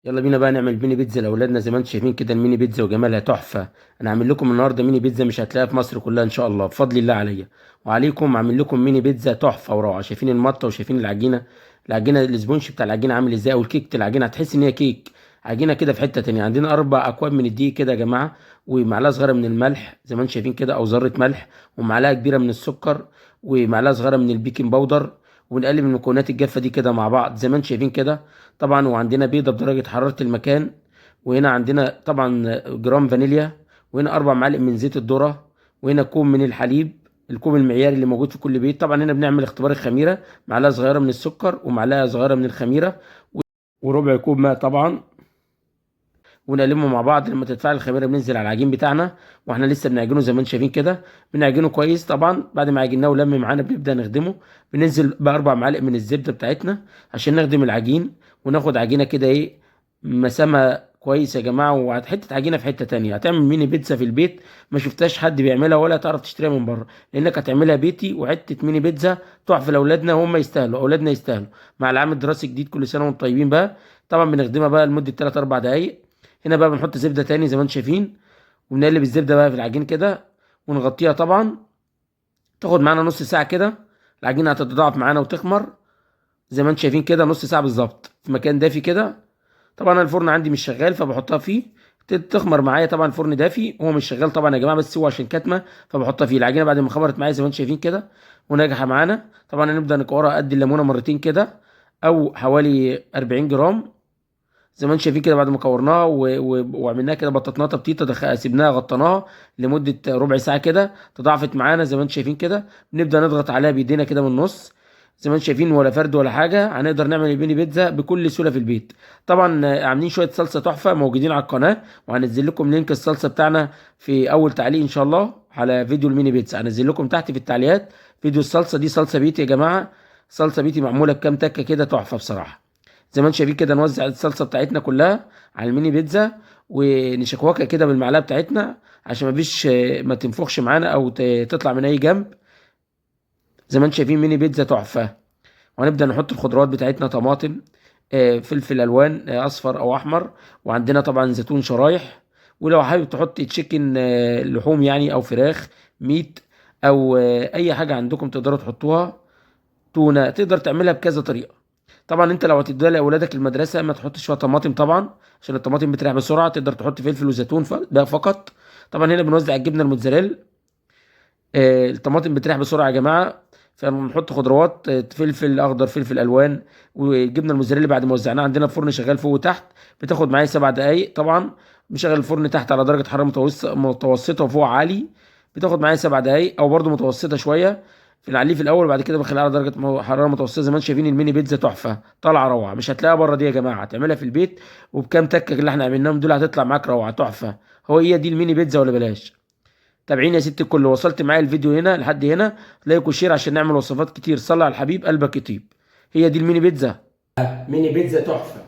يلا بينا بقى نعمل ميني بيتزا لاولادنا. زي ما انتم شايفين كده الميني بيتزا وجمالها تحفه. انا عامل لكم النهارده ميني بيتزا مش هتلاقيها في مصر كلها ان شاء الله بفضل الله عليا وعليكم. عامل لكم ميني بيتزا تحفه وروعه. شايفين المطه وشايفين العجينه. العجينه الاسبونش بتاع العجينه عامل ازاي، او الكيك العجينه هتحس ان هي كيك عجينه كده في حته تانية. عندنا 4 اكواب من الدقيق كده يا جماعه، ومعلقه صغيره من الملح زي ما انتم شايفين كده او ذره ملح، ومعلقه كبيره من السكر، ومعلقه صغيره من البيكنج باودر. ونقلب المكونات الجافه دي كده مع بعض زي ما انتم شايفين كده طبعا. وعندنا بيضه بدرجه حراره المكان، وهنا عندنا طبعا جرام فانيليا، وهنا 4 معالق من زيت الذرة، وهنا كوب من الحليب، الكوب المعياري اللي موجود في كل بيت. طبعا هنا بنعمل اختبار الخميرة، معلقة صغيرة من السكر ومعلقة صغيرة من الخميرة وربع كوب ماء طبعا. ونقلبهم مع بعض. لما تتفاعل الخميره بننزل على العجين بتاعنا، واحنا لسه بنعجنه زي ما انتم شايفين كده. بنعجنه كويس طبعا. بعد ما عجناه ولم معانا بنبدا نخدمه. بننزل ب4 معالق من الزبده بتاعتنا عشان نخدم العجين، وناخد عجينه كده ايه مسامه كويس يا جماعه. وحته عجينه في حته تانية هتعمل ميني بيتزا في البيت ما شفتهاش حد بيعملها ولا تعرف تشتريها من بره، لانك هتعملها بيتي وحته ميني بيتزا تحفه لاولادنا، وهم يستاهلوا، اولادنا يستاهلوا. مع العام الدراسي الجديد كل سنه وانتم طيبين بقى. طبعا بنخدمها بقى لمده 3 4 دقائق. هنا بقى بنحط زبده تاني زي ما انتم شايفين، ونقلب الزبده بقى في العجين كده ونغطيها طبعا. تاخد معانا نص ساعه كده. العجينه هتتضاعف معانا وتخمر زي ما انتم شايفين كده نص ساعه بالظبط في مكان دافي كده. طبعا أنا الفرن عندي مش شغال فبحطها فيه تخمر معايا. طبعا الفرن دافي هو مش شغال طبعا يا جماعه، بس هو عشان كاتمه فبحطها فيه. العجينه بعد ما خمرت معايا زي ما انتم شايفين كده وناجحه معانا، طبعا هنبدا نكورها قد الليمونه مرتين كده او حوالي 40 جرام زي ما انتم شايفين كده. بعد ما كورناها وعملناها كده بططناها تبطيطه سيبناها غطيناها لمده ربع ساعه كده تضاعفت معانا زي ما انتم شايفين كده. بنبدا نضغط عليها بايدينا كده من النص زي ما انتم شايفين، ولا فرد ولا حاجه. هنقدر نعمل البيني بيتزا بكل سهوله في البيت. طبعا عاملين شويه صلصه تحفه موجودين على القناه، وهنزل لكم لينك الصلصه بتاعنا في اول تعليق ان شاء الله على فيديو الميني بيتزا. هنزل لكم تحت في التعليقات فيديو الصلصه دي. صلصه بيتي يا جماعه، صلصه بيتي معموله بكام تكه كده تحفه بصراحه. زي ما انتم شايفين كده نوزع الصلصه بتاعتنا كلها على الميني بيتزا، ونشكوكها كده بالمعلقه بتاعتنا عشان ما تنفخش معانا او تطلع من اي جنب. زي ما انتم شايفين ميني بيتزا تحفه. وهنبدا نحط الخضروات بتاعتنا طماطم، فلفل الوان اصفر او احمر، وعندنا طبعا زيتون شرايح. ولو حابب تحط تشيكن لحوم يعني او فراخ ميت، او اي حاجه عندكم تقدروا تحطوها. تونه تقدر تعملها بكذا طريقه. طبعا انت لو هتديها لاولادك المدرسه ما تحطش فيها طماطم طبعا عشان الطماطم بتريح بسرعه. تقدر تحط فلفل وزيتون ده فقط. طبعا هنا بنوزع الجبنه الموتزاريلا. الطماطم بتريح بسرعه يا جماعه، فبنحط خضروات فلفل اخضر فلفل الوان. والجبنه الموتزاريلا بعد ما وزعناها عندنا الفرن شغال فوق وتحت بتاخد معايا 7 دقائق طبعا. بشغل الفرن تحت على درجه حراره متوسطه وفوق عالي، بتاخد معايا 7 دقائق او برضو متوسطه شويه. في العليه في الاول وبعد كده بخليها على درجه حراره متوسطه. زي ما انتم شايفين الميني بيتزا تحفه طالعه روعه، مش هتلاقيها بره دي يا جماعه. هتعملها في البيت وبكام تكه اللي احنا عملناهم دول هتطلع معاك روعه تحفه. هي دي الميني بيتزا ولا بلاش. تابعيني يا ست الكل. وصلت معايا الفيديو هنا لحد هنا لايك وشير عشان نعمل وصفات كتير. صلي على الحبيب قلبك يطيب. هي دي الميني بيتزا، ميني بيتزا تحفه.